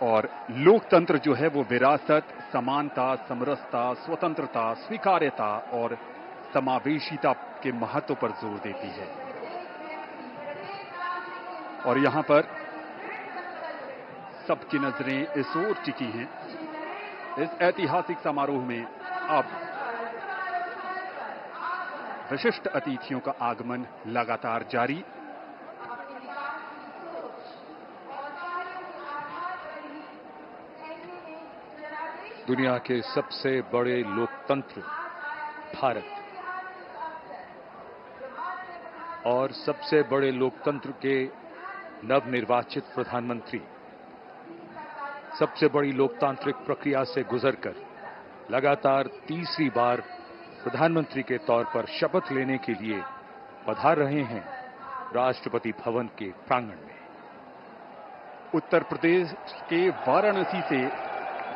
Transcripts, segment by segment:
और लोकतंत्र जो है वो विरासत, समानता, समरसता, स्वतंत्रता, स्वीकार्यता और समावेशिता के महत्व पर जोर देती है। और यहां पर सबकी नजरें इस ओर टिकी हैं। इस ऐतिहासिक समारोह में अब विशिष्ट अतिथियों का आगमन लगातार जारी। दुनिया के सबसे बड़े लोकतंत्र भारत और सबसे बड़े लोकतंत्र के नवनिर्वाचित प्रधानमंत्री सबसे बड़ी लोकतांत्रिक प्रक्रिया से गुजरकर लगातार तीसरी बार प्रधानमंत्री के तौर पर शपथ लेने के लिए पधार रहे हैं राष्ट्रपति भवन के प्रांगण में। उत्तर प्रदेश के वाराणसी से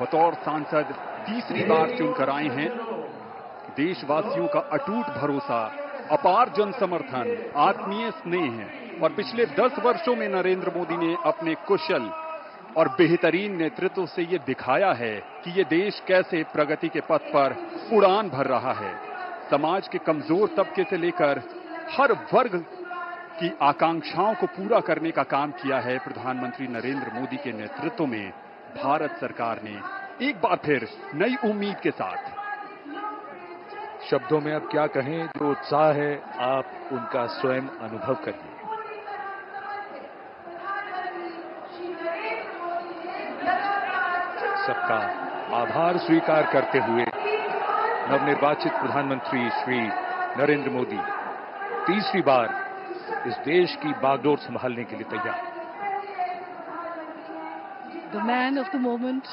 बतौर सांसद तीसरी बार चुनकर आए हैं। देशवासियों का अटूट भरोसा, अपार जन समर्थन, आत्मीय स्नेह है और पिछले 10 वर्षों में नरेंद्र मोदी ने अपने कुशल और बेहतरीन नेतृत्व से ये दिखाया है कि ये देश कैसे प्रगति के पथ पर उड़ान भर रहा है। समाज के कमजोर तबके से लेकर हर वर्ग की आकांक्षाओं को पूरा करने का काम किया है प्रधानमंत्री नरेंद्र मोदी के नेतृत्व में भारत सरकार ने एक बार फिर नई उम्मीद के साथ। शब्दों में अब क्या कहें, जो उत्साह है आप उनका स्वयं अनुभव करिए। सबका आभार स्वीकार करते हुए नवनिर्वाचित प्रधानमंत्री श्री नरेंद्र मोदी तीसरी बार इस देश की बागडोर संभालने के लिए तैयार। The man of the moment,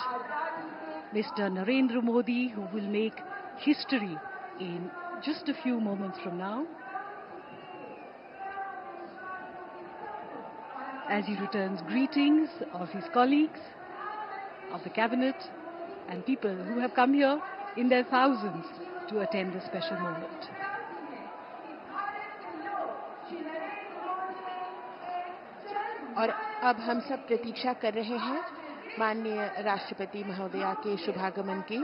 Mr. Narendra Modi, who will make history in just a few moments from now, as he returns greetings of his colleagues, of the cabinet, and people who have come here in their thousands to attend this special moment. और अब हम सब प्रतीक्षा कर रहे हैं माननीय राष्ट्रपति महोदया के शुभागमन की।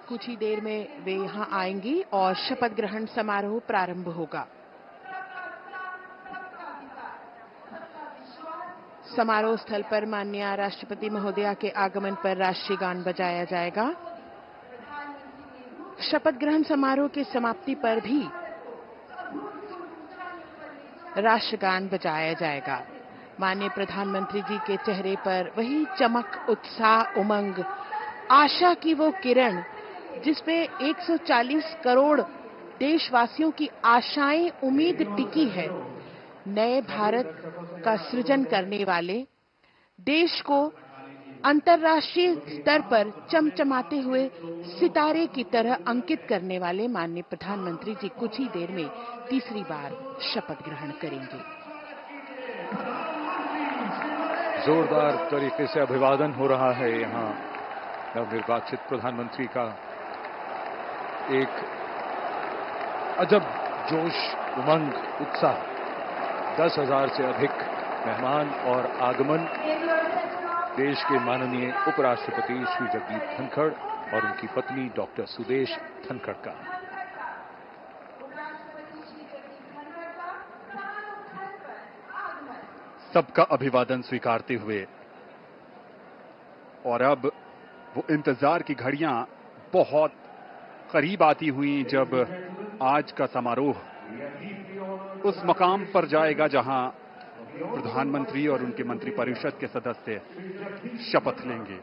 कुछ ही देर में वे यहां आएंगी और शपथ ग्रहण समारोह प्रारंभ होगा। समारोह स्थल पर माननीय राष्ट्रपति महोदया के आगमन पर राष्ट्रीय गान बजाया जाएगा। शपथ ग्रहण समारोह के समाप्ति पर भी राष्ट्रगान बजाया जाएगा। माननीय प्रधानमंत्री जी के चेहरे पर वही चमक, उत्साह, उमंग, आशा की वो किरण जिसमें 140 करोड़ देशवासियों की आशाएं, उम्मीद टिकी है। नए भारत का सृजन करने वाले, देश को अंतर्राष्ट्रीय स्तर पर चमचमाते हुए सितारे की तरह अंकित करने वाले माननीय प्रधानमंत्री जी कुछ ही देर में तीसरी बार शपथ ग्रहण करेंगे। जोरदार तरीके से अभिवादन हो रहा है यहां नवनिर्वाचित प्रधानमंत्री का। एक अजब जोश, उमंग, उत्साह, 10,000 से अधिक मेहमान और आगमन देश के माननीय उपराष्ट्रपति श्री जगदीप धनखड़ और उनकी पत्नी डॉक्टर सुदेश धनखड़ का। सबका अभिवादन स्वीकारते हुए और अब वो इंतजार की घड़ियां बहुत करीब आती हुई जब आज का समारोह उस मकाम पर जाएगा जहां प्रधानमंत्री और उनके मंत्रिपरिषद के सदस्य शपथ लेंगे।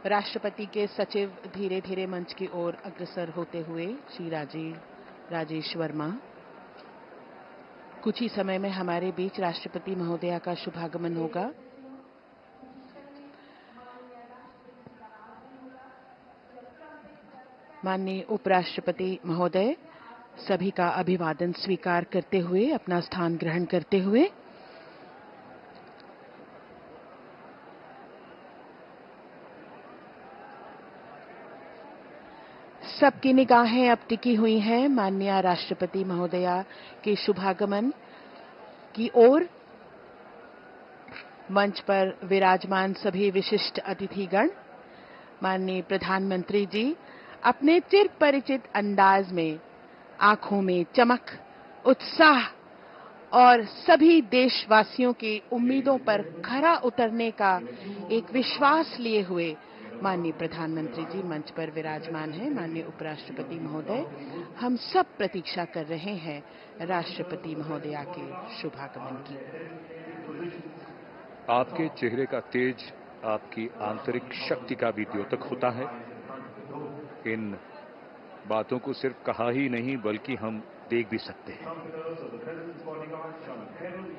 राष्ट्रपति के सचिव धीरे धीरे मंच की ओर अग्रसर होते हुए श्री राजेश वर्मा। कुछ ही समय में हमारे बीच राष्ट्रपति महोदया का शुभागमन होगा। माननीय उपराष्ट्रपति महोदय सभी का अभिवादन स्वीकार करते हुए अपना स्थान ग्रहण करते हुए सबकी निगाहें अब टिकी हुई हैं माननीय राष्ट्रपति महोदया के शुभागमन की ओर। मंच पर विराजमान सभी विशिष्ट अतिथिगण, माननीय प्रधानमंत्री जी अपने चिर परिचित अंदाज में आंखों में चमक, उत्साह और सभी देशवासियों की उम्मीदों पर खरा उतरने का एक विश्वास लिए हुए माननीय प्रधानमंत्री जी मंच पर विराजमान हैं। माननीय उपराष्ट्रपति महोदय, हम सब प्रतीक्षा कर रहे हैं राष्ट्रपति महोदया के शुभागमन की। आपके चेहरे का तेज आपकी आंतरिक शक्ति का भी द्योतक होता है। इन बातों को सिर्फ कहा ही नहीं बल्कि हम देख भी सकते हैं।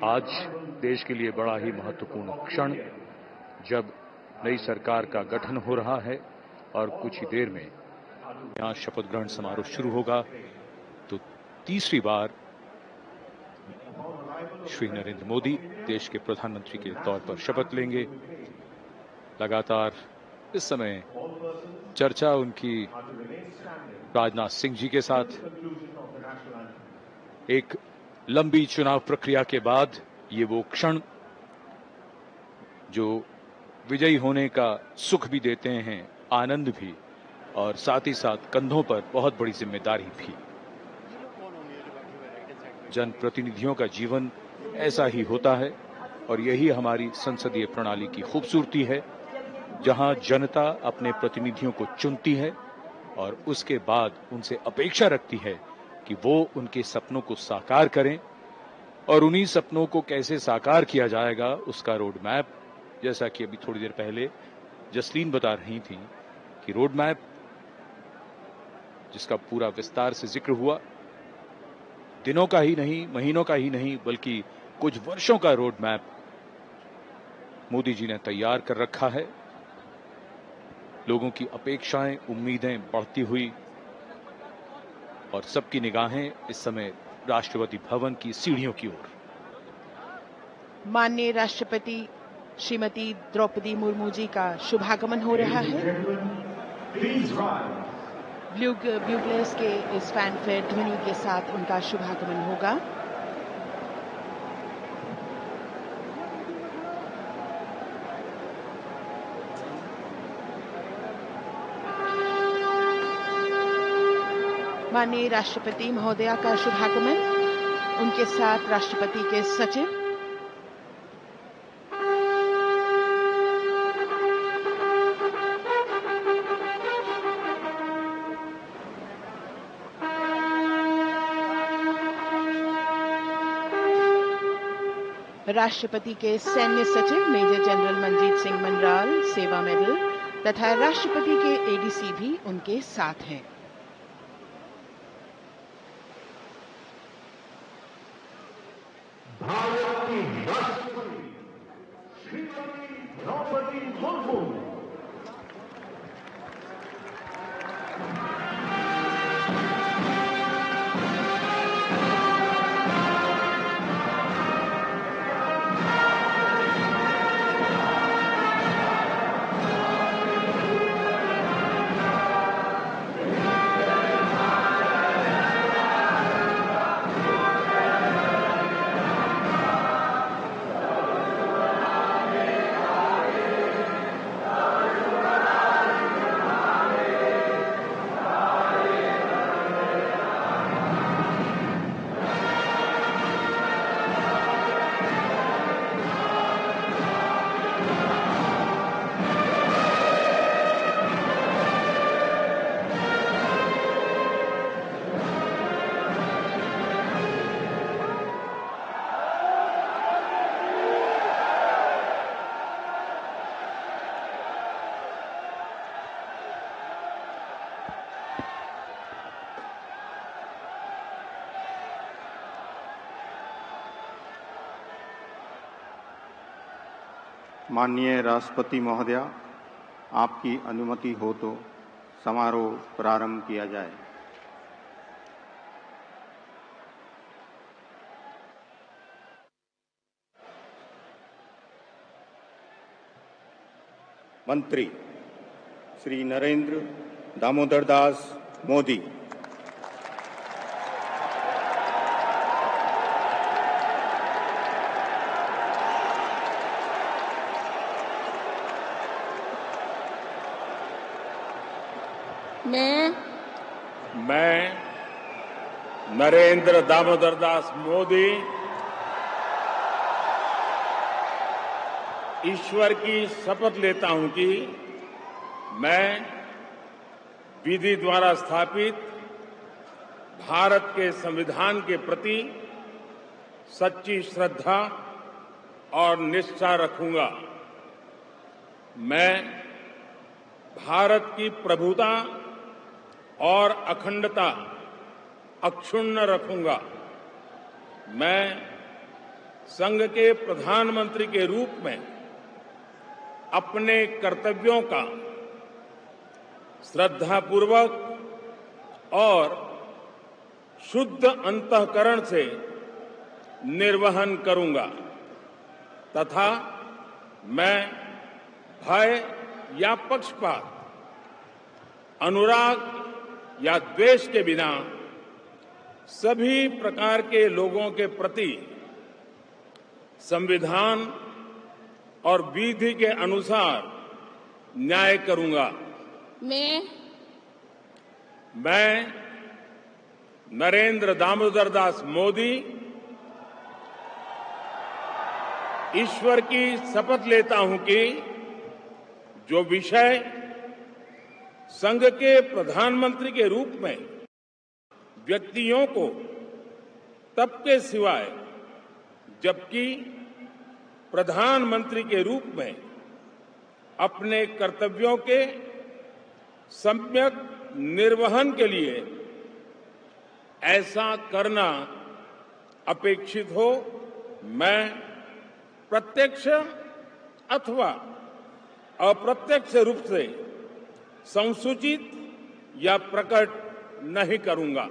आज देश के लिए बड़ा ही महत्वपूर्ण क्षण, जब नई सरकार का गठन हो रहा है और कुछ ही देर में यहां शपथ ग्रहण समारोह शुरू होगा, तो तीसरी बार श्री नरेंद्र मोदी देश के प्रधानमंत्री के तौर पर शपथ लेंगे। लगातार इस समय चर्चा उनकी राजनाथ सिंह जी के साथ, एक लंबी चुनाव प्रक्रिया के बाद ये वो क्षण जो विजयी होने का सुख भी देते हैं, आनंद भी, और साथ ही साथ कंधों पर बहुत बड़ी जिम्मेदारी भी। जनप्रतिनिधियों का जीवन ऐसा ही होता है और यही हमारी संसदीय प्रणाली की खूबसूरती है, जहां जनता अपने प्रतिनिधियों को चुनती है और उसके बाद उनसे अपेक्षा रखती है कि वो उनके सपनों को साकार करें, और उन्हीं सपनों को कैसे साकार किया जाएगा उसका रोड मैप, जैसा कि अभी थोड़ी देर पहले जसलीन बता रही थी कि रोड मैप जिसका पूरा विस्तार से जिक्र हुआ, दिनों का ही नहीं, महीनों का ही नहीं, बल्कि कुछ वर्षों का रोड मैप मोदी जी ने तैयार कर रखा है। लोगों की अपेक्षाएं, उम्मीदें बढ़ती हुई और सबकी निगाहें इस समय राष्ट्रपति भवन की सीढ़ियों की ओर। माननीय राष्ट्रपति श्रीमती द्रौपदी मुर्मू जी का शुभागमन हो रहा है। ब्यूगलर्स के इस फैनफेयर ध्वनि के साथ उनका शुभागमन होगा। माननीय राष्ट्रपति महोदया का शुभागमन, उनके साथ राष्ट्रपति के सचिव, राष्ट्रपति के सैन्य सचिव मेजर जनरल मनजीत सिंह मनराल सेवा मेडल तथा राष्ट्रपति के एडीसी भी उनके साथ हैं। भारत की राष्ट्रपति श्रीमती द्रौपदी मुर्मू। माननीय राष्ट्रपति महोदया, आपकी अनुमति हो तो समारोह प्रारंभ किया जाए। मंत्री श्री नरेंद्र दामोदर दास मोदी। मैं नरेंद्र दामोदर दास मोदी ईश्वर की शपथ लेता हूं कि मैं विधि द्वारा स्थापित भारत के संविधान के प्रति सच्ची श्रद्धा और निष्ठा रखूंगा। मैं भारत की प्रभुता और अखंडता अक्षुण्ण रखूंगा। मैं संघ के प्रधानमंत्री के रूप में अपने कर्तव्यों का श्रद्धापूर्वक और शुद्ध अंतःकरण से निर्वहन करूंगा तथा मैं भय या पक्षपात, अनुराग या द्वेष के बिना सभी प्रकार के लोगों के प्रति संविधान और विधि के अनुसार न्याय करूंगा। मैं नरेंद्र दामोदर दास मोदी ईश्वर की शपथ लेता हूं कि जो विषय संघ के प्रधानमंत्री के रूप में व्यक्तियों को तब के सिवाय जबकि प्रधानमंत्री के रूप में अपने कर्तव्यों के सम्यक निर्वहन के लिए ऐसा करना अपेक्षित हो, मैं प्रत्यक्ष अथवा अप्रत्यक्ष रूप से संसूचित या प्रकट नहीं करूंगा।